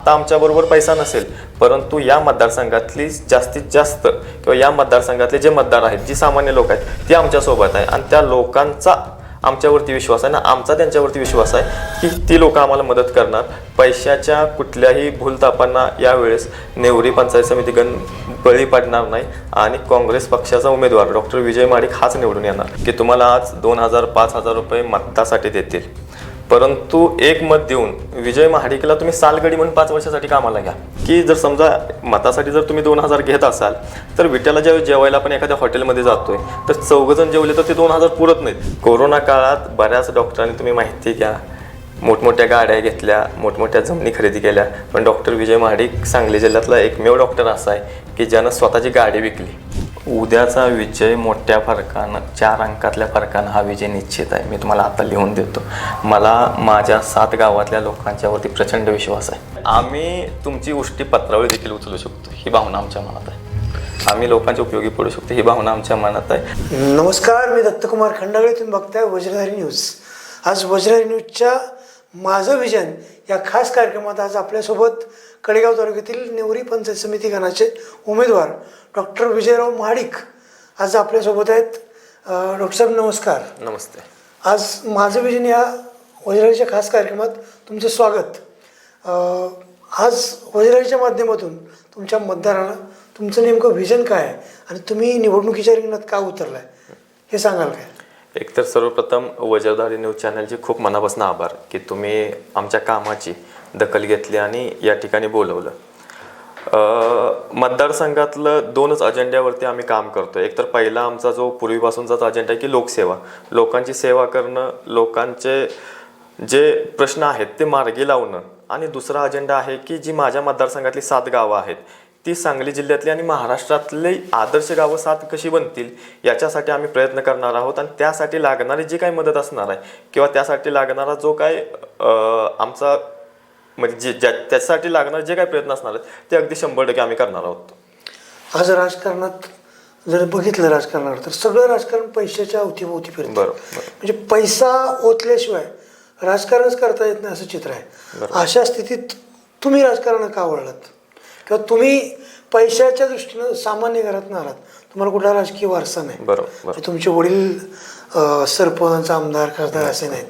आत्ता आमच्याबरोबर पैसा नसेल, परंतु या मतदारसंघातली जास्तीत जास्त किंवा या मतदारसंघातले जे मतदार आहेत, जी सामान्य लोक आहेत, ती आमच्यासोबत आहे आणि त्या लोकांचा आमच्यावरती विश्वास आहे ना, आमचा त्यांच्यावरती विश्वास आहे की ती लोक आम्हाला मदत करणार. पैशाच्या कुठल्याही भूलथापांना यावेळेस नेवरी पंचायत समितीगण बळी पडणार नाही आणि काँग्रेस पक्षाचा उमेदवार डॉक्टर विजय महाडिक हाच निवडून येणार. की तुम्हाला आज 2,000-5,000 रुपये मतासाठी देतील, परंतु एक मत देऊन विजय महाडिकला तुम्ही सालगडी म्हणून 5 वर्षासाठी कामाला घ्या. की जर समजा मतासाठी जर तुम्ही 2,000 घेत असाल, तर विठ्ठला ज्यावेळी जेवायला आपण एखाद्या हॉटेलमध्ये जातोय तर 4 जण जेवले तर ते 2,000 पुरत नाहीत. कोरोना काळात बऱ्याच डॉक्टरांनी, तुम्ही माहिती घ्या, मोठमोठ्या गाड्या घेतल्या, मोठमोठ्या जमिनी खरेदी केल्या, पण डॉक्टर विजय महाडिक सांगली जिल्ह्यातला एकमेव डॉक्टर असा आहे की ज्यानं स्वतःची गाडी विकली. उद्याचा विजय मोठ्या फरकानं, 4 अंकातल्या फरकानं हा विजय निश्चित आहे. मी तुम्हाला आता लिहून देतो. मला माझ्या 7 गावातल्या लोकांच्यावरती प्रचंड विश्वास आहे. आम्ही तुमची उष्टी पत्रावळी देखील उचलू शकतो, ही भावना आमच्या मनात आहे. आम्ही लोकांच्या उपयोगी पडू शकतो, ही भावना आमच्या मनात आहे. नमस्कार, मी दत्तकुमार खंडागळे. तुम्ही बघताय वज्रधारी न्यूज. आज वज्रधारी न्यूजच्या माझं विजन या खास कार्यक्रमात आज आपल्यासोबत कडेगाव तालुक्यातील नेवरी पंचायत समिती गणाचे उमेदवार डॉक्टर विजयराव महाडिक आज आपल्यासोबत आहेत. डॉक्टर साहेब नमस्कार. नमस्ते. आज माझं विजन या वज्रधारीच्या खास कार्यक्रमात तुमचं स्वागत. आज वज्रधारीच्या माध्यमातून तुमच्या मतदारांना तुमचं नेमकं विजन काय आहे आणि तुम्ही निवडणुकीच्या रिंगणात का उतरलाय हे सांगाल काय? एकतर सर्वप्रथम वज्रधारी न्यूज चॅनलचे खूप मनापासून आभार की तुम्ही आमच्या कामाची दखल घेतली आणि या ठिकाणी बोलवलं. मतदारसंघातलं 2च अजेंड्यावरती आम्ही काम करतो. एकतर पहिला आमचा जो पूर्वीपासूनचाच अजेंडा आहे की लोकसेवा, लोकांची सेवा करणं, लोकांचे जे प्रश्न आहेत ते मार्गी लावणं, आणि दुसरा अजेंडा आहे की जी माझ्या मतदारसंघातली 7 गावं आहेत ती सांगली जिल्ह्यातली आणि महाराष्ट्रातली आदर्श गावं 7 कशी बनतील याच्यासाठी आम्ही प्रयत्न करणार आहोत. आणि त्यासाठी लागणारी जी काही मदत असणार आहे किंवा त्यासाठी लागणारा जो काय आमचा म्हणजे त्यासाठी लागणारे जे काही प्रयत्न असणार आहेत ते अगदी 100% आम्ही करणार आहोत. आज राजकारणात जर बघितलं राजकारणावर तर सगळं राजकारण पैशाच्या अवतीभोवती फिरतं. बरोबर. म्हणजे पैसा ओतल्याशिवाय राजकारणच करता येत नाही असं चित्र आहे. अशा स्थितीत तुम्ही राजकारण का वळलात किंवा तुम्ही पैशाच्या दृष्टीनं सामान्य घरात आलात, तुम्हाला कुठला राजकीय वारसा नाही. बरोबर. तुमचे वडील सरपंच, आमदार, खासदार असे नाहीत.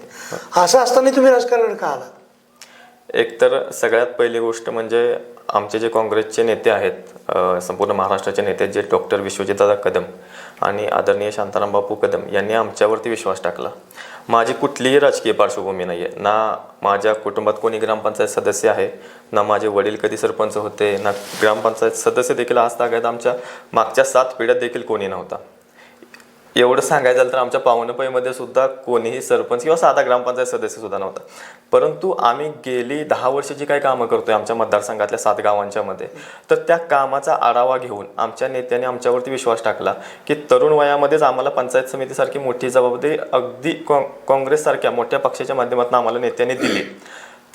असं असताना तुम्ही राजकारण का आलात? एकतर सगळ्यात पहिली गोष्ट म्हणजे आमचे जे काँग्रेसचे नेते आहेत, संपूर्ण महाराष्ट्राचे नेते जे डॉक्टर विश्वजितदादा कदम आणि आदरणीय शांताराम बापू कदम यांनी आमच्यावरती विश्वास टाकला. माझी कुठलीही राजकीय पार्श्वभूमी नाही आहे, ना माझ्या कुटुंबात कोणी ग्रामपंचायत सदस्य आहे, ना माझे वडील कधी सरपंच होते, ना ग्रामपंचायत सदस्य देखील आज तागायत आमच्या मागच्या 7 पिढ्यात देखील कोणी नव्हता. एवढं सांगायचं झालं तर आमच्या पावणपईमध्ये सुद्धा कोणीही सरपंच किंवा साधा ग्रामपंचायत सदस्य सुद्धा नव्हता. परंतु आम्ही गेली 10 वर्ष जी काही कामं करतोय आमच्या मतदारसंघातल्या 7 गावांच्या मध्ये, तर त्या कामाचा आढावा घेऊन आमच्या नेत्यांनी आमच्यावरती विश्वास टाकला की तरुण वयामध्येच आम्हाला पंचायत समितीसारखी मोठी जबाबदारी अगदी काँग्रेससारख्या मोठ्या पक्षाच्या माध्यमातून आम्हाला नेत्यांनी दिली,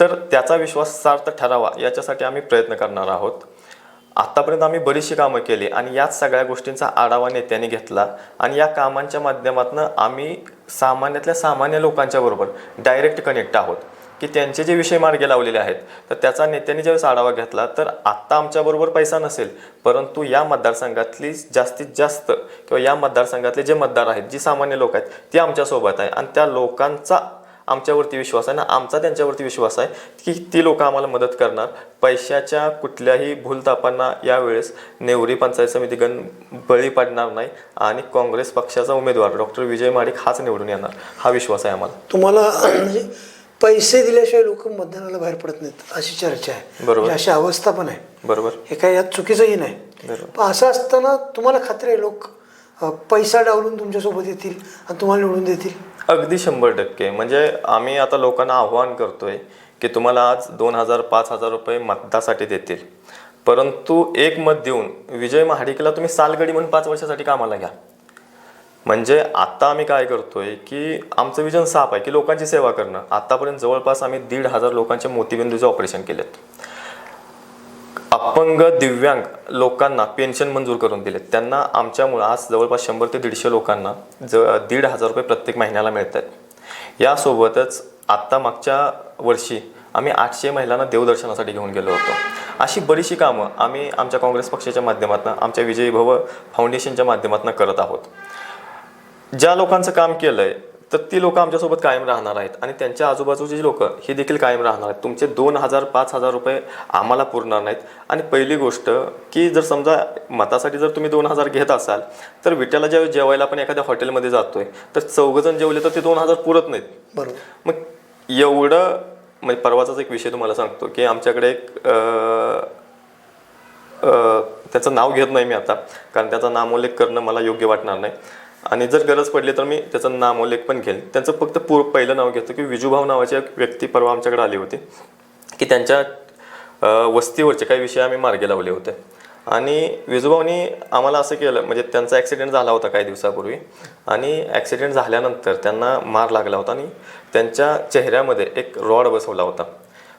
तर त्याचा विश्वास सार्थ ठरावा याच्यासाठी आम्ही प्रयत्न करणार आहोत. आत्तापर्यंत आम्ही बरीचशी कामं केली आणि याच सगळ्या गोष्टींचा आढावा नेत्यांनी घेतला आणि या कामांच्या माध्यमातून आम्ही सामान्यातल्या सामान्य लोकांच्या बरोबर डायरेक्ट कनेक्ट आहोत की त्यांचे जे विषय मार्गी लावलेले आहेत, तर त्याचा नेत्यांनी ज्यावेळेस आढावा घेतला, तर आत्ता आमच्याबरोबर पैसा नसेल, परंतु या मतदारसंघातली जास्तीत जास्त किंवा या मतदारसंघातले जे मतदार आहेत, जी सामान्य लोक आहेत, ती आमच्यासोबत आहे आणि त्या लोकांचा आमच्यावरती विश्वास आहे ना, आमचा त्यांच्यावरती विश्वास आहे की ती लोक आम्हाला मदत करणार. पैशाच्या कुठल्याही भूलथापांना यावेळेस नेवरी पंचायत समितीगण बळी पडणार नाही आणि काँग्रेस पक्षाचा उमेदवार डॉक्टर विजय महाडिक हाच निवडून येणार, हा विश्वास आहे आम्हाला. तुम्हाला म्हणजे पैसे दिल्याशिवाय लोक मतदानाला बाहेर पडत नाहीत अशी चर्चा आहे. बरोबर. अशी अवस्था पण आहे. बरोबर. हे काय यात चुकीचंही नाही. पण असं असताना तुम्हाला खात्री आहे लोक पैसा डावलून तुमच्यासोबत येतील आणि तुम्हाला निवडून देतील? अगदी 100%. म्हणजे आम्ही आता लोकांना आव्हान करतोय की तुम्हाला आज 2,000-5,000 रुपये मतासाठी देतील, परंतु एक मत देऊन विजय महाडिकला तुम्ही सालगडी म्हणून 5 वर्षासाठी कामाला घ्या. म्हणजे आता आम्ही काय करतोय की आमचं विजन साफ आहे की लोकांची सेवा करणं. आतापर्यंत जवळपास आम्ही 1,500 लोकांचे मोतीबिंदूचे ऑपरेशन केलेत. अपंग दिव्यांग लोकांना पेन्शन मंजूर करून दिलेत. त्यांना आमच्यामुळं आज जवळपास 100 ते 150 लोकांना 1,500 रुपये प्रत्येक महिन्याला मिळत आहेत. यासोबतच आत्ता मागच्या वर्षी आम्ही 800 महिलांना देवदर्शनासाठी घेऊन गेलो होतो. अशी बरीचशी कामं आम्ही आमच्या काँग्रेस पक्षाच्या माध्यमातून, आमच्या विजयी भव फाउंडेशनच्या माध्यमातून करत आहोत. ज्या लोकांचं काम केलं आहे तर ती लोक आमच्यासोबत कायम राहणार आहेत आणि त्यांच्या आजूबाजूची लोक हे देखील कायम राहणार आहेत. तुमचे 2,000 5,000 रुपये आम्हाला पुरणार नाहीत. आणि पहिली गोष्ट की जर समजा मतासाठी जर तुम्ही 2,000 घेत असाल तर विट्याला ज्यावेळी जेवायला आपण एखाद्या हॉटेलमध्ये जातोय तर 4 जण जेवले तर ते 2,000 पुरत नाहीत. बरोबर. मग एवढं म्हणजे परवाचाच एक विषय तुम्हाला सांगतो की आमच्याकडे एक त्याचं नाव घेत नाही मी आता, कारण त्याचा नामोल्लेख करणं मला योग्य वाटणार नाही आणि जर गरज पडली तर मी त्याचा नामोल्लेख पण घेईल. त्यांचं फक्त पहिलं नाव घेतो की विजूभाऊ नावाची एक व्यक्ती परवा आमच्याकडे आली होती की त्यांच्या वस्तीवरचे काही विषय आम्ही मार्गी लावले होते आणि विजूभाऊनी आम्हाला असं केलं, म्हणजे त्यांचा ॲक्सिडेंट झाला होता काही दिवसापूर्वी आणि ॲक्सिडेंट झाल्यानंतर त्यांना मार लागला होता आणि त्यांच्या चेहऱ्यामध्ये एक रॉड बसवला होता.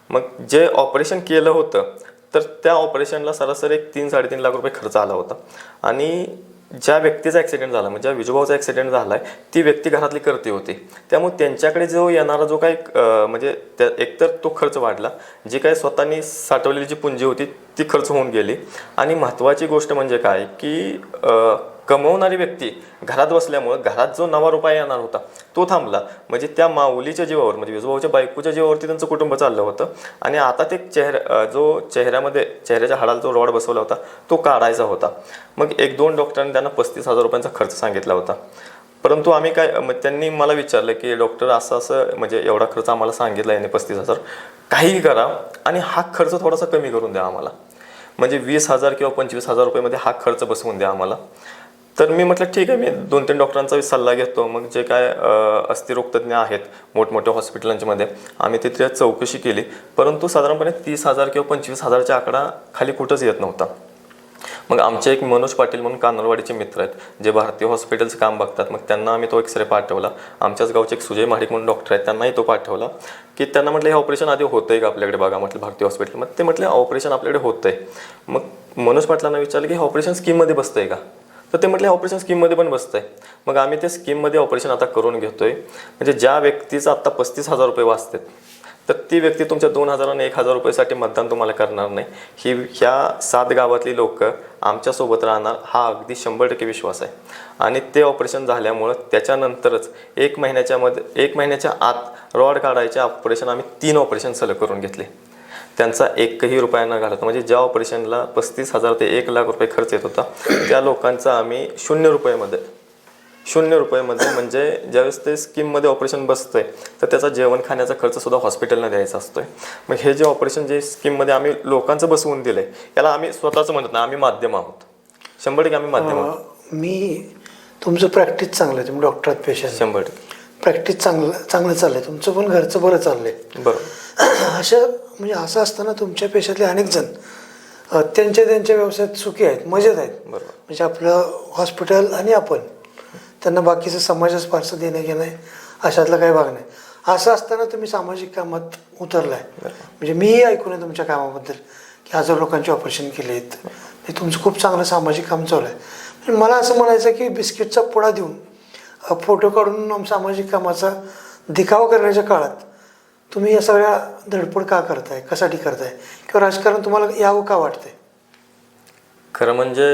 मग जे ऑपरेशन केलं होतं तर त्या ऑपरेशनला सरासरी एक 3-3.5 लाख रुपये खर्च आला होता आणि ज्या व्यक्तीचा ॲक्सिडेंट झाला, म्हणजे ज्या विजूभाऊचा ॲक्सिडेंट झाला आहे ती व्यक्ती घरातली करते होती. त्यामुळे त्यांच्याकडे जो येणारा जो काही म्हणजे त्या एकतर तो खर्च वाढला, जी काही स्वतःनी साठवलेली जी पुंजी होती ती खर्च होऊन गेली आणि महत्त्वाची गोष्ट म्हणजे काय की कमवणारी व्यक्ती घरात बसल्यामुळं घरात जो नवा रुपया येणार होता तो थांबला. म्हणजे त्या माऊलीच्या जीवावर, म्हणजे विजूभाऊच्या बायकोच्या जीवावरती त्यांचं कुटुंब चाललं होतं आणि आता ते जो चेहऱ्याच्या हाडाला जो रॉड बसवला होता तो काढायचा होता. मग 1-2 डॉक्टरांनी त्यांना 35,000 रुपयांचा खर्च सांगितला होता. परंतु आम्ही त्यांनी मला विचारलं की डॉक्टर असं म्हणजे एवढा खर्च आम्हाला सांगितला याने 35,000, काहीही करा आणि हा खर्च थोडासा कमी करून द्या आम्हाला, म्हणजे 20,000 किंवा 25,000 रुपयेमध्ये हा खर्च बसवून द्या आम्हाला. तर मी म्हटलं ठीक आहे, मी 2-3 डॉक्टरांचा सल्ला घेतो. मग जे काय अस्थिरोगतज्ञ आहेत मोठमोठ्या हॉस्पिटलांमध्ये आम्ही तिथे चौकशी केली, परंतु साधारणपणे 30,000 किंवा 25,000चा आकडा खाली कुठंच येत नव्हता. मग आमचे एक मनोज पाटील म्हणून कानरवाडीचे मित्र आहेत जे भारतीय हॉस्पिटलचं काम बघतात, मग त्यांना आम्ही तो एक्सरे पाठवला. आमच्याच गावचे एक सुजय महाडिक म्हणून डॉक्टर आहेत त्यांनाही तो पाठवला की त्यांना म्हटलं हे ऑपरेशन आधी होतं आहे का आपल्याकडे बघा, म्हटलं भारतीय हॉस्पिटलमध्ये. ते म्हटलं ऑपरेशन आपल्याकडे होतं आहे. मग मनोज पाटलांना विचारलं की हे ऑपरेशन स्कीममध्ये बसतं आहे का, तर ते म्हटले ऑपरेशन स्कीममध्ये पण बसतं आहे. मग आम्ही ते स्कीममध्ये ऑपरेशन आता करून घेतो आहे. म्हणजे ज्या व्यक्तीचं आत्ता 35,000 रुपये वाचतात तर ती व्यक्ती तुमच्या 2,000 आणि 1,000 रुपयासाठी मतदान तुम्हाला करणार नाही. ह्या 7 गावातली लोक आमच्यासोबत राहणार हा अगदी 100% विश्वास आहे. आणि ते ऑपरेशन झाल्यामुळं त्याच्यानंतरच 1 महिन्याच्या आत रॉड काढायचे ऑपरेशन आम्ही 3 ऑपरेशन सलग करून घेतले. त्यांचा 1ही रुपया न घालता, म्हणजे ज्या ऑपरेशनला 35,000 ते 1 लाख रुपये खर्च येत होता त्या लोकांचा आम्ही 0 रुपयामध्ये म्हणजे ज्यावेळेस ते स्कीममध्ये ऑपरेशन बसतंय तर त्याचा जेवण खाण्याचा खर्च सुद्धा हॉस्पिटलला द्यायचा असतोय. मग हे जे ऑपरेशन जे स्कीममध्ये आम्ही लोकांचं बसवून दिलं आहे याला आम्ही स्वतःचं म्हणत नाही, आम्ही माध्यम आहोत, 100% आम्ही माध्यम आहोत. तुमचं प्रॅक्टिस चांगलं आहे, तुम्ही डॉक्टरात पेशंट 100% प्रॅक्टिस चांगलं चाललंय, तुमचं पण घरचं बरं चाललंय. बरोबर. म्हणजे असं असताना तुमच्या पेशातले अनेक जण त्यांच्या व्यवसायात सुखी आहेत, मजेत आहेत. बरोबर. म्हणजे आपलं हॉस्पिटल आणि आपण त्यांना बाकीचं समाजाचं फारसं देणं घेणं आहे अशातला काही भाग नाही. असं असताना तुम्ही सामाजिक कामात उतरलाय. म्हणजे मीही ऐकून आहे तुमच्या कामाबद्दल की 1000 लोकांचे ऑपरेशन केले आहेत. म्हणजे तुमचं खूप चांगलं सामाजिक काम चालू आहे. मला असं म्हणायचं की बिस्किटचा पुडा देऊन फोटो काढून सामाजिक कामाचा दिखावा करण्याच्या काळात तुम्ही या सगळ्या धडपड का करताय, कशासाठी करताय, किंवा राजकारण तुम्हाला यावं का वाटतंय? खरं म्हणजे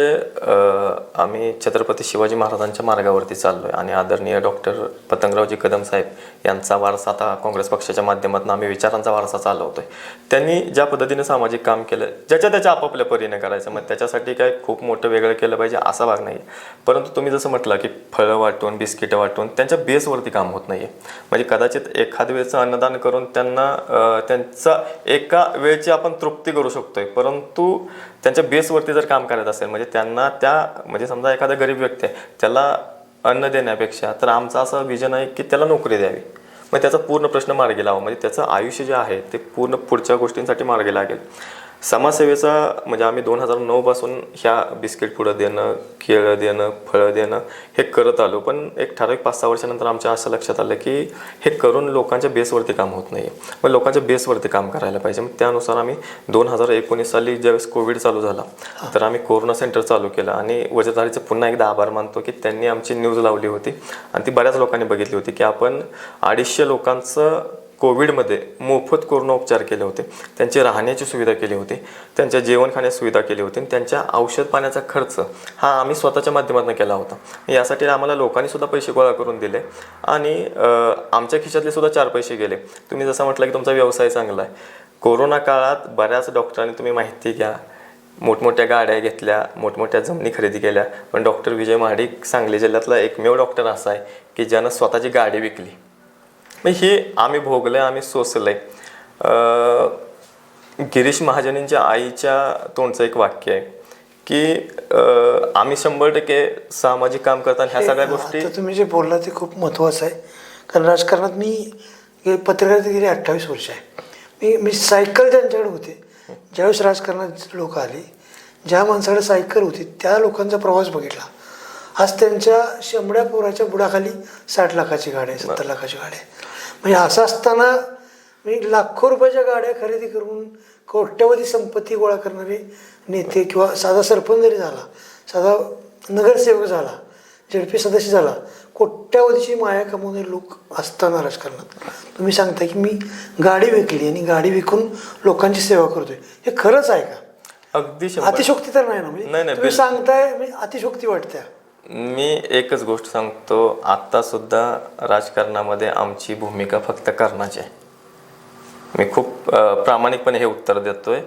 आम्ही छत्रपती शिवाजी महाराजांच्या मार्गावरती चाललो आहे आणि आदरणीय डॉक्टर पतंगरावजी कदम साहेब यांचा वारसा आता काँग्रेस पक्षाच्या माध्यमातून आम्ही विचारांचा वारसा चालवतोय. त्यांनी ज्या पद्धतीने सामाजिक काम केलं त्याच्या आपापल्या परीने करायचं, मग त्याच्यासाठी काय खूप मोठं वेगळं केलं पाहिजे असा भाग नाही. परंतु तुम्ही जसं म्हटलं की फळं वाटून बिस्किटं वाटून त्यांच्या बेसवरती काम होत नाही आहे. म्हणजे कदाचित एखाद वेळेचं अन्नदान करून त्यांना त्यांचा एका वेळची आपण तृप्ती करू शकतोय, परंतु त्यांच्या बेसवरती जर काम करायचं असेल म्हणजे त्यांना म्हणजे समजा एखादा गरीब व्यक्ती आहे त्याला अन्न देण्यापेक्षा तर आमचं असं विजन आहे की त्याला नोकरी द्यावी, मग त्याचा पूर्ण प्रश्न मार्गी लावा, म्हणजे त्याचं आयुष्य जे आहे ते पूर्ण पुढच्या गोष्टींसाठी मार्गी लागेल. समाजसेवेचा म्हणजे आम्ही 2009 पासून ह्या बिस्किट पुडं देणं, केळं देणं, फळं देणं हे करत आलो. पण एक ठराविक 5-6 वर्षानंतर आमच्या असं लक्षात आलं की हे करून लोकांच्या बेसवरती काम होत नाही, मग लोकांच्या बेसवरती काम करायला पाहिजे. मग त्यानुसार आम्ही 2019 साली ज्यावेळेस कोविड चालू झाला तर आम्ही कोरोना सेंटर चालू केलं आणि वजनदारीचे पुन्हा एकदा आभार मानतो की त्यांनी आमची न्यूज लावली होती आणि ती बऱ्याच लोकांनी बघितली होती की आपण 250 लोकांचं कोविडमध्ये मोफत कोरोना केले होते, त्यांची राहण्याची सुविधा केली होती, त्यांच्या जेवण खाण्याची सुविधा केली होती आणि त्यांच्या औषध पाण्याचा खर्च हा आम्ही स्वतःच्या माध्यमातून केला होता. यासाठी आम्हाला लोकांनी सुद्धा पैसे गोळा करून दिले आणि आमच्या खिशातले सुद्धा 4 पैसे गेले. तुम्ही जसं म्हटलं की तुमचा व्यवसाय चांगला आहे. कोरोना काळात बऱ्याच डॉक्टरांनी तुम्ही माहिती घ्या, मोठमोठ्या गाड्या घेतल्या, मोठमोठ्या जमिनी खरेदी केल्या, पण डॉक्टर विजय महाडिक सांगली जिल्ह्यातला एकमेव डॉक्टर असा आहे की ज्यानं स्वतःची गाडी विकली. मग हे आम्ही भोगलं, आम्ही सोसलं आहे. गिरीश महाजनींच्या आईच्या तोंडचं एक वाक्य आहे की आम्ही 100% सामाजिक काम करताना ह्या सगळ्या गोष्टी. आता तुम्ही जे बोलला ते खूप महत्त्वाचं आहे, कारण राजकारणात मी पत्रकारिता गेली 28 वर्ष आहे. मी सायकल ज्यांच्याकडे होते, ज्यावेळेस राजकारणात लोक आली, ज्या माणसाकडे सायकल होती त्या लोकांचा प्रवास बघितला. आज त्यांच्या शेंबड्या पोराच्या बुडाखाली 60 लाखाची गाडी आहे, 70 लाखाची गाडी आहे. म्हणजे असं असताना मी लाखो रुपयाच्या गाड्या खरेदी करून कोट्यवधी संपत्ती गोळा करणारे नेते किंवा साधा सरपंच जरी झाला, साधा नगरसेवक झाला, ZP सदस्य झाला, कोट्यवधीची माया कमवणारे लोक असताना राजकारणात तुम्ही सांगताय की मी गाडी विकली आणि गाडी विकून लोकांची सेवा करतोय, हे खरंच आहे का? अगदी अतिशोक्ती तर नाही ना? म्हणजे तुम्ही सांगताय म्हणजे अतिशोक्ती वाटते. मी एकच गोष्ट सांगतो, आता सुद्धा राजकारणामध्ये आमची भूमिका फक्त कर्णाची आहे. मी खूप प्रामाणिकपणे हे उत्तर देतोय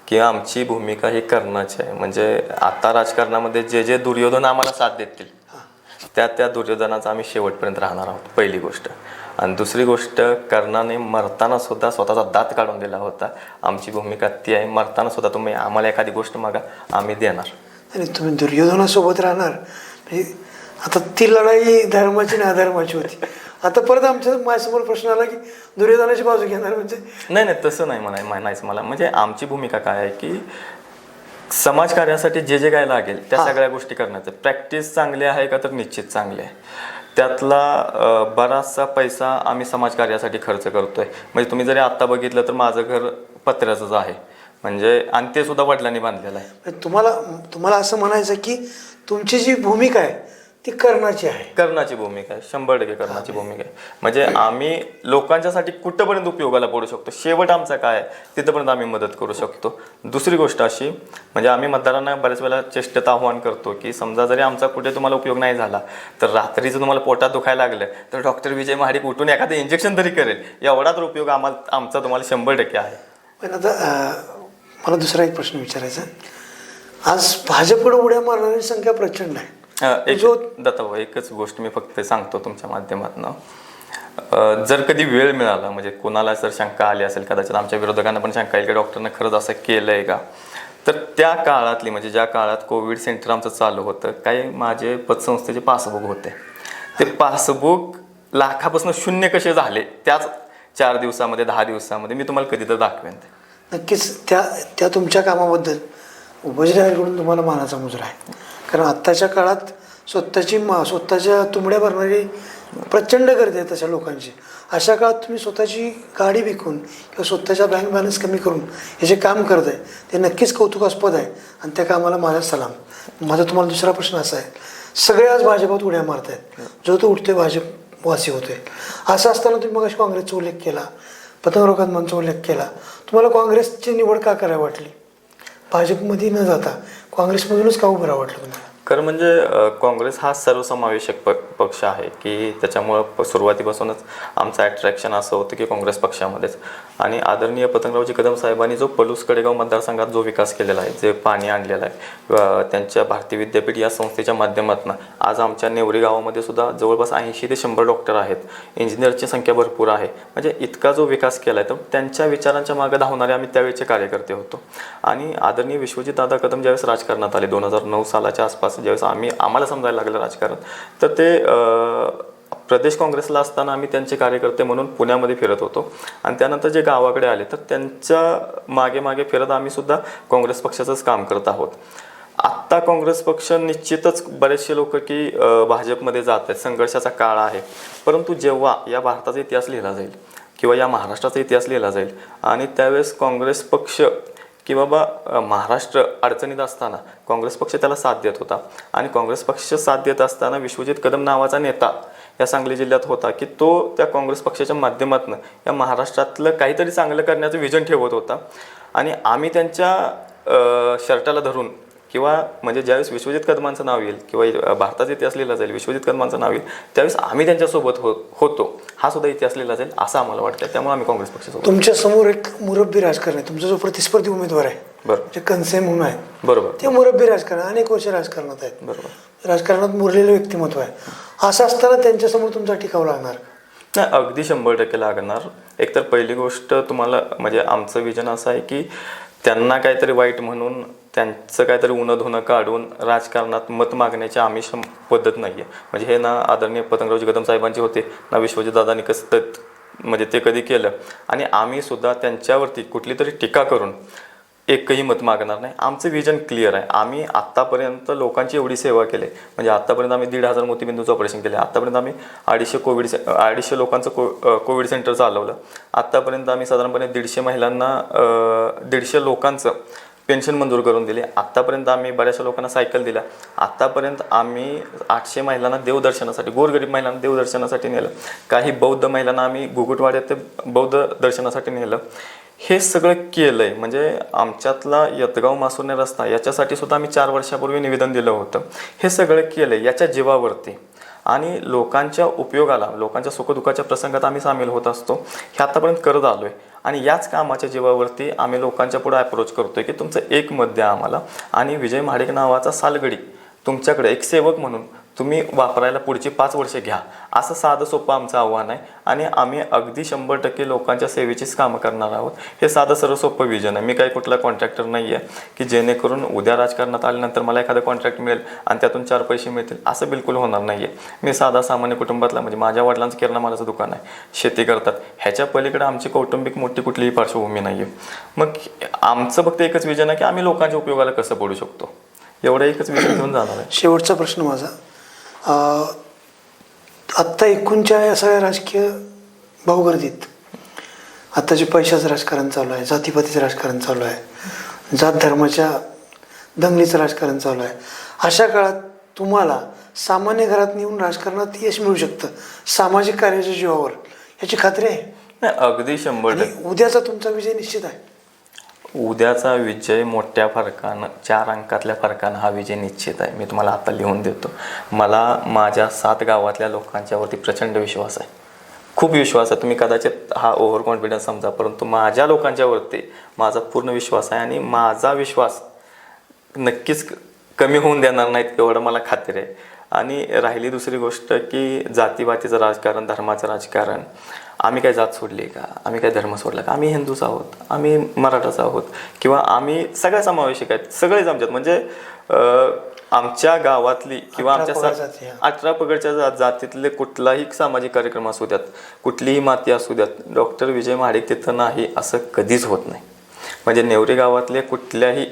की आमची भूमिका ही कर्णाची आहे. म्हणजे आता राजकारणामध्ये जे दुर्योधन आम्हाला साथ देतील त्या दुर्योधनाचा आम्ही शेवटपर्यंत राहणार आहोत, पहिली गोष्ट. आणि दुसरी गोष्ट, कर्णाने मरताना सुद्धा स्वतःचा दात काढून दिला होता. आमची भूमिका ती आहे, मरताना सुद्धा तुम्ही आम्हाला एखादी गोष्ट मागा, आम्ही देणार. आणि तुम्ही दुर्योधनासोबत राहणार म्हणजे आता ती लढाई धर्माची आणि अधर्माची होती. आता परत माझ्यासमोर प्रश्न आला की दुर्योधनाची बाजू घेणार म्हणजे? नाही तसं नाही म्हणायचं मला. म्हणजे आमची भूमिका काय आहे की समाजकार्यासाठी जे काय लागेल त्या सगळ्या गोष्टी करण्याचं. प्रॅक्टिस चांगली आहे का? तर निश्चित चांगली आहे. त्यातला बराचसा पैसा आम्ही समाजकार्यासाठी खर्च करतोय. म्हणजे तुम्ही जरी आत्ता बघितलं तर माझं घर पत्र्याचंच आहे, म्हणजे आणि ते सुद्धा वडिलांनी बांधलेलं आहे. तुम्हाला असं म्हणायचं की तुमची जी भूमिका आहे ती कर्णाची आहे? कर्णाची भूमिका आहे, 100% कर्णाची भूमिका आहे. म्हणजे आम्ही लोकांच्यासाठी कुठंपर्यंत उपयोगाला पडू शकतो, शेवट आमचा काय आहे तिथंपर्यंत आम्ही मदत करू शकतो. दुसरी गोष्ट अशी, म्हणजे आम्ही मतदारांना बऱ्याच वेळेला चेष्टेत आव्हान करतो की समजा जरी आमचा कुठे तुम्हाला उपयोग नाही झाला तर रात्रीचं तुम्हाला पोटात दुखायला लागलं तर डॉक्टर विजय महाडिक उठून एखादं इंजेक्शन तरी करेल, एवढा तर उपयोग आमचा तुम्हाला 100% आहे. पण आता मला दुसरा एक प्रश्न विचारायचा. आज भाजपकडे उड्या मारणारी संख्या प्रचंड आहे. दत्ताभाऊ, एकच गोष्ट मी फक्त सांगतो तुमच्या माध्यमातून. जर कधी वेळ मिळाला, म्हणजे कोणाला जर शंका आली असेल, कदाचित आमच्या विरोधकांना पण शंका येईल की डॉक्टरनं खरंच असं केलंय का, तर त्या काळातली, म्हणजे ज्या काळात कोविड सेंटर आमचं चालू होतं, काही माझे पतसंस्थेचे पासबुक होते. ते पासबुक लाखापासून 0 कसे झाले त्याच 4 दिवसामध्ये 10 दिवसामध्ये मी तुम्हाला कधी तर दाखवेन. नक्कीच त्या तुमच्या कामाबद्दल उपजिल्हाधिकाऱ्यांकडून तुम्हाला मानाचा मुजरा आहे. कारण आत्ताच्या काळात स्वतःच्या तुंबड्या भरणारी प्रचंड गर्दी आहे तशा लोकांची. अशा काळात तुम्ही स्वतःची गाडी विकून किंवा स्वतःच्या बँक बॅलन्स कमी करून हे जे काम करत आहे ते नक्कीच कौतुकास्पद आहे आणि त्या कामाला माझा सलाम. माझा तुम्हाला दुसरा प्रश्न असा आहे, सगळे आज भाजपात उड्या मारत आहेत, जो तो उठतोय भाजपवासी होतोय. असं असताना तुम्ही मग काँग्रेसचा उल्लेख केला, पतंग कदमांचा उल्लेख केला. तुम्हाला काँग्रेसची निवड का करावी वाटली? भाजपमध्ये न जाता काँग्रेसमधूनच का उभं राहावं वाटलं तुम्हाला? खरं म्हणजे काँग्रेस हा सर्वसमावेशक पक्ष आहे की त्याच्यामुळं सुरुवातीपासूनच आमचं अट्रॅक्शन असं होतं की काँग्रेस पक्षामध्येच. आणि आदरणीय पतंगरावजी कदम साहेबांनी जो पलूस कडेगाव मतदारसंघात जो विकास केलेला आहे, जे पाणी आणलेलं आहे, त्यांच्या भारतीय विद्यापीठ या संस्थेच्या माध्यमातून आज आमच्या नेवरी गावामध्ये सुद्धा जवळपास 80 ते 100 डॉक्टर आहेत, इंजिनियरची संख्या भरपूर आहे. म्हणजे इतका जो विकास केला आहे, तर त्यांच्या विचारांच्या मागे धावणारे आम्ही त्यावेळेचे कार्यकर्ते होतो. आणि आदरणीय विश्वजित दादा कदम ज्यावेळेस राजकारणात आले 2009 सालाच्या आसपास, ज्यावेळेस आम्हाला समजायला लागलं राजकारण, तर ते प्रदेश काँग्रेसला असताना आम्ही त्यांचे कार्यकर्ते म्हणून पुण्यामध्ये फिरत होतो. आणि त्यानंतर जे गावाकडे आले तर त्यांच्या मागे मागे फिरत आम्ही सुद्धा काँग्रेस पक्षाचंच काम करत आहोत. आत्ता काँग्रेस पक्ष निश्चितच बरेचसे लोक की भाजपमध्ये जात आहेत, संघर्षाचा काळ आहे. परंतु जेव्हा या भारताचा इतिहास लिहिला जाईल किंवा या महाराष्ट्राचा इतिहास लिहिला जाईल आणि त्यावेळेस काँग्रेस पक्ष की बाबा महाराष्ट्र अडचणीत असताना काँग्रेस पक्ष त्याला साथ देत होता. आणि काँग्रेस पक्ष साथ देत असताना विश्वजित कदम नावाचा नेता या सांगली जिल्ह्यात होता की तो त्या काँग्रेस पक्षाच्या माध्यमातून या महाराष्ट्रातलं काहीतरी चांगलं करण्याचं विजन ठेवत होता. आणि आम्ही त्यांच्या शर्टाला धरून किंवा म्हणजे ज्यावेळेस विश्वजित कदमांचं नाव येईल किंवा भारताचा इतिहास लिहिला जाईल, विश्वजित कदमांचं नाव येईल, त्यावेळेस आम्ही त्यांच्यासोबत होतो, हा सुद्धा इतिहास लिहिला जाईल असं आम्हाला वाटतं. त्यामुळे आम्ही काँग्रेस पक्षासोबत. तुमच्या समोर एक मुरब्बी राजकारण आहे, तुमचा जो प्रतिस्पर्धी उमेदवार आहे बरोबर, जे कनसे म्हणून आहे, बरोबर, ते मुरब्बी राजकारण अनेक वर्ष राजकारणात आहेत, बरोबर, राजकारणात मुरलेलं व्यक्तिमत्व आहे. असं असताना त्यांच्यासमोर तुमचा टिकाव लागणार नाही, अगदी 100% लागणार. एकतर पहिली गोष्ट तुम्हाला म्हणजे आमचं विजन असं आहे की त्यांना काहीतरी वाईट म्हणून त्यांचं काहीतरी उन्हा धुणं काढून राजकारणात मत मागण्याची आमिष पद्धत नाही आहे. म्हणजे हे ना आदरणीय पतंगरावजी कदम साहेबांचे होते, ना विश्वजितदादांनी कसं म्हणजे ते कधी केलं. आणि आम्ही सुद्धा त्यांच्यावरती कुठली तरी टीका करून एकही मत मागणार नाही. आमचं विजन क्लिअर आहे. आम्ही आत्तापर्यंत लोकांची एवढी सेवा केली, म्हणजे आत्तापर्यंत आम्ही 1,500 मोतीबिंदूचं ऑपरेशन केलं, आत्तापर्यंत आम्ही 250 लोकांचं कोविड सेंटर चालवलं, आत्तापर्यंत आम्ही साधारणपणे 150 महिलांना 150 लोकांचं पेन्शन मंजूर करून दिली, आत्तापर्यंत आम्ही बऱ्याचशा लोकांना सायकल दिल्या, आत्तापर्यंत आम्ही 800 महिलांना देवदर्शनासाठी, गोरगरीब महिलांना देवदर्शनासाठी नेलं, काही बौद्ध महिलांना आम्ही घुगुटवाड्यात ते बौद्ध दर्शनासाठी नेलं. हे सगळं केलं आहे. म्हणजे आमच्यातला यतगाव मासुर्णे रस्ता याच्यासाठी सुद्धा आम्ही 4 वर्षापूर्वी निवेदन दिलं होतं. हे सगळं केलं आहे याच्या जीवावरती. आणि लोकांच्या उपयोगाला, लोकांच्या सुखदुःखाच्या प्रसंगात आम्ही सामील होत असतो, हे आतापर्यंत करत आलो आहे. आणि याच कामाच्या जीवावरती आम्ही लोकांच्या पुढे अप्रोच करतो आहे की तुमचं एक मत द्या आम्हाला, आणि विजय महाडिक नावाचा सालगडी तुमच्याकडे एक सेवक म्हणून तुम्ही वापरायला पुढची 5 वर्षे घ्या, असं साधं सोपं आमचं आव्हान आहे. आणि आम्ही अगदी 100% लोकांच्या सेवेचीच कामं करणार आहोत. हे साधं सर्व सोपं विजन आहे. मी काही कुठला कॉन्ट्रॅक्टर नाही आहे की जेणेकरून उद्या राजकारणात आल्यानंतर मला एखादं कॉन्ट्रॅक्ट मिळेल आणि त्यातून 4 पैसे मिळतील, असं बिलकुल होणार नाही आहे. मी साधा सामान्य कुटुंबातला, म्हणजे माझ्या वडिलांचं किराणा मालाचं दुकान आहे, शेती करतात, ह्याच्या पलीकडे आमची कौटुंबिक मोठी कुठलीही पार्श्वभूमी नाही आहे. मग आमचं फक्त एकच विजन आहे की आम्ही लोकांच्या उपयोगाला कसं पडू शकतो, एवढं एकच विजन घेऊन जाणार आहे. शेवटचा प्रश्न माझा, आत्ता एकूणच्या या सगळ्या राजकीय भाऊगर्दीत आता जे पैशाचं राजकारण चालू आहे, जातीपातीचं राजकारण चालू आहे, जात धर्माच्या दंगलीचं राजकारण चालू आहे, अशा काळात तुम्हाला सामान्य घरात नेऊन राजकारणात यश मिळू शकतं सामाजिक कार्याच्या जीवावर, याची खात्री आहे? नाही, अगदी 100%. उद्याचा तुमचा विजय निश्चित आहे? उद्याचा विजय मोठ्या फरकानं, 4 अंकातल्या फरकानं हा विजय निश्चित आहे. मी तुम्हाला आता लिहून देतो. मला माझ्या 7 गावातल्या लोकांच्यावरती प्रचंड विश्वास आहे, खूप विश्वास आहे. तुम्ही कदाचित हा ओव्हर कॉन्फिडन्स समजा, परंतु माझ्या लोकांच्यावरती माझा पूर्ण विश्वास आहे. आणि माझा विश्वास नक्कीच कमी होऊन देणार नाहीत एवढं मला खात्री आहे. आणि राहिली दुसरी गोष्ट की जातीवातीचं राजकारण, धर्माचं राजकारण, आम्ही काय जात सोडली का, आम्ही काय धर्म सोडला का, आम्ही हिंदूच आहोत, आम्ही मराठाच आहोत, किंवा आम्ही सगळ्या समावेशक आहेत, सगळेच आमच्यात. म्हणजे आमच्या गावातली किंवा आमच्या 18 पगडच्या जातीतले कुठलाही सामाजिक कार्यक्रम असू द्यात, कुठलीही माती असू द्यात, डॉक्टर विजय महाडिक तिथं नाही असं कधीच होत नाही. म्हणजे नेवरी गावातले कुठल्याही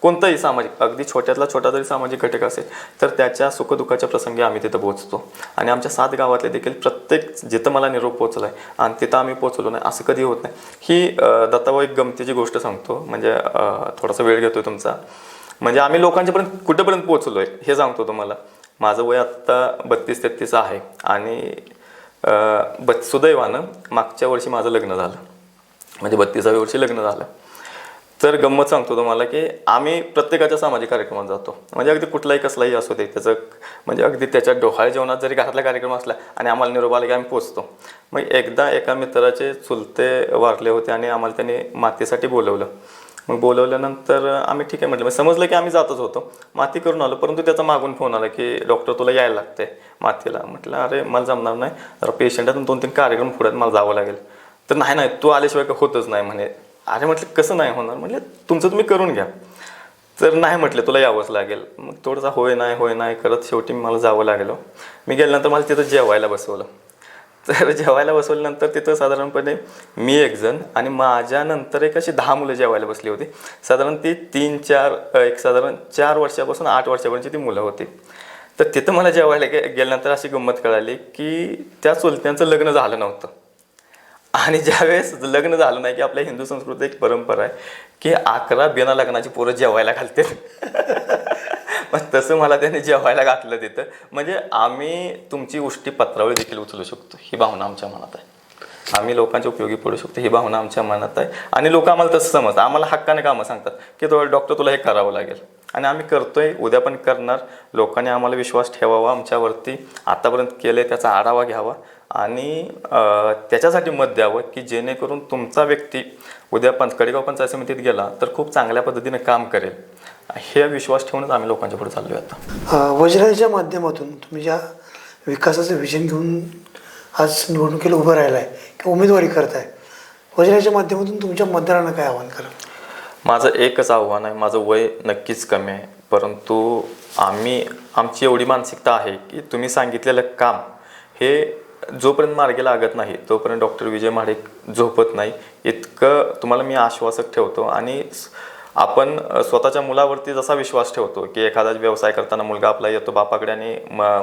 कोणताही सामाजिक, अगदी छोट्यातला छोटा जरी सामाजिक घटक असेल तर त्याच्या सुखदुःखाच्या प्रसंगी आम्ही तिथं पोहोचतो. आणि आमच्या 7 गावातले देखील प्रत्येक जिथं मला निरोप पोचला आहे आणि तिथं आम्ही पोचलो नाही असं कधी होत नाही. ही दत्ताभाऊ एक गमतीची गोष्ट सांगतो, म्हणजे थोडासा वेळ घेतो तुमचा. म्हणजे आम्ही लोकांच्यापर्यंत कुठंपर्यंत पोचलो आहे हे सांगतो तुम्हाला. माझं वय आत्ता 32-33 आहे आणि सुदैवानं मागच्या वर्षी माझं लग्न झालं, म्हणजे 32व्या वर्षी लग्न झालं. तर गंमत सांगतो तुम्हाला की आम्ही प्रत्येकाच्या सामाजिक कार्यक्रमात जातो, म्हणजे अगदी कुठलाही कसलाही असू दे त्याचं, म्हणजे अगदी त्याच्या डोहाळ जेवणात जरी घरातला कार्यक्रम असला आणि आम्हाला निरोप आला की आम्ही पोचतो. मग एकदा एका मित्राचे चुलते वारले होते आणि आम्हाला त्यांनी मातीसाठी बोलवलं. मग बोलवल्यानंतर आम्ही ठीक आहे म्हटलं, मग समजलं की आम्ही जातच होतो, माती करून आलो. परंतु त्याचा मागून फोन आला की डॉक्टर तुला यायला लागते मातीला. म्हटलं अरे मला जमणार नाही, जरा पेशंट आहेत, 2-3 कार्यक्रम पुढे मला जावं लागेल. तर नाही तू आल्याशिवाय होतच नाही म्हणे. अरे म्हटलं कसं नाही होणार, म्हटलं तुमचं तुम्ही करून घ्या. तर नाही म्हटलं तुला यावंच लागेल. मग थोडंसं होय नाही करत शेवटी मला जावं लागलं. मी गेल्यानंतर मला तिथं जेवायला बसवलं. तर जेवायला बसवल्यानंतर तिथं साधारणपणे मी एक जण आणि माझ्यानंतर एक अशी 10 मुलं जेवायला बसली होती. साधारण ती 4 वर्षापासून 8 वर्षापर्यंतची ती मुलं होती. तर तिथं मला जेवायला गेल्यानंतर अशी गंमत कळाली की त्या चुलत्यांचं लग्न झालं नव्हतं. आणि ज्यावेळेस लग्न झालं नाही की आपल्या हिंदू संस्कृतीत एक परंपरा आहे की 11 बिना लग्नाची पोरं जेवायला घालते. मग तसं मला त्यांनी जेवायला घातलं तिथं. म्हणजे आम्ही तुमची उष्टी पत्रावळी देखील उचलू शकतो, ही भावना आमच्या मनात आहे. आम्ही लोकांच्या उपयोगी पडू शकतो, ही भावना आमच्या मनात आहे. आणि लोक आम्हाला तसं समजतात, आम्हाला हक्काने कामं सांगतात की तो डॉक्टर तुला हे करावं लागेल, आणि आम्ही करतोय, उद्या पण करणार. लोकांनी आम्हाला विश्वास ठेवावा आमच्यावरती, आतापर्यंत केले त्याचा आढावा घ्यावा आणि त्याच्यासाठी मत द्यावं की जेणेकरून तुमचा व्यक्ती उद्या कडेगाव पंचायत समितीत गेला तर खूप चांगल्या पद्धतीने काम करेल. हे विश्वास ठेवूनच आम्ही लोकांच्या पुढे चाललोय आता. वज्राच्या माध्यमातून तुम्ही ज्या विकासाचं विजन घेऊन आज निवडणुकीला उभं राहिला आहे किंवा उमेदवारी करताय, वज्राच्या माध्यमातून तुमच्या मतदारांना काय आव्हान कराल? माझं एकच आव्हान आहे, माझं वय नक्कीच कमी आहे, परंतु आमची एवढी मानसिकता आहे की तुम्ही सांगितलेलं काम हे जोपर्यंत मार्गी लागत नाही तोपर्यंत डॉक्टर विजय महाडिक झोपत नाही, इतकं तुम्हाला मी आश्वासक ठेवतो. आणि आपण स्वतःच्या मुलावरती जसा विश्वास ठेवतो की एखादा व्यवसाय करताना मुलगा आपला येतो बापाकडे आणि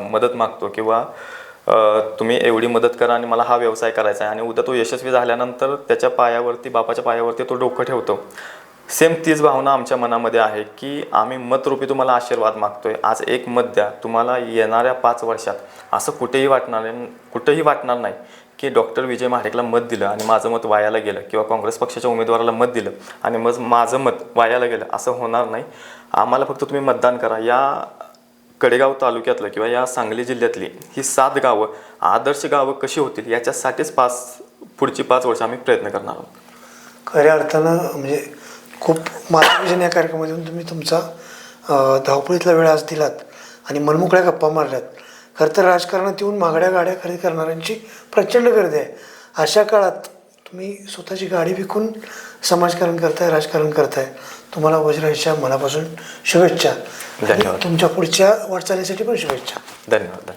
मदत मागतो किंवा तुम्ही एवढी मदत करा आणि मला हा व्यवसाय करायचा आहे, आणि उद्या तो यशस्वी झाल्यानंतर त्याच्या पायावरती, बापाच्या पायावरती तो डोकं ठेवतो, सेम तीच भावना आमच्या मनामध्ये आहे की आम्ही मतरूपी तुम्हाला आशीर्वाद मागतोय. आज एक मत द्या, तुम्हाला येणाऱ्या 5 वर्षात असं कुठेही वाटणार नाही की डॉक्टर विजय महाडिकला मत दिलं आणि माझं मत वायाला गेलं, किंवा काँग्रेस पक्षाच्या उमेदवाराला मत दिलं आणि मग माझं मत वायाला गेलं, असं होणार नाही. आम्हाला फक्त तुम्ही मतदान करा. या कडेगाव तालुक्यातलं किंवा या सांगली जिल्ह्यातली ही 7 गावं आदर्श गावं कशी होतील याच्यासाठीच पुढची 5 वर्ष आम्ही प्रयत्न करणार आहोत. खऱ्या अर्थानं म्हणजे खूप मार्गदर्शन या कार्यक्रमातून तुम्ही तुमचा धावपळीतला वेळ आज दिलात आणि मनमोकळ्या गप्पा मारल्यात. खरं तर राजकारणात येऊन महागड्या गाड्या खरेदी करणाऱ्यांची प्रचंड गर्दी आहे. अशा काळात तुम्ही स्वतःची गाडी विकून समाजकारण करताय, राजकारण करताय. तुम्हाला वज्राच्या मनापासून शुभेच्छा. धन्यवाद. तुमच्या पुढच्या वाटचालीसाठी पण शुभेच्छा. धन्यवाद.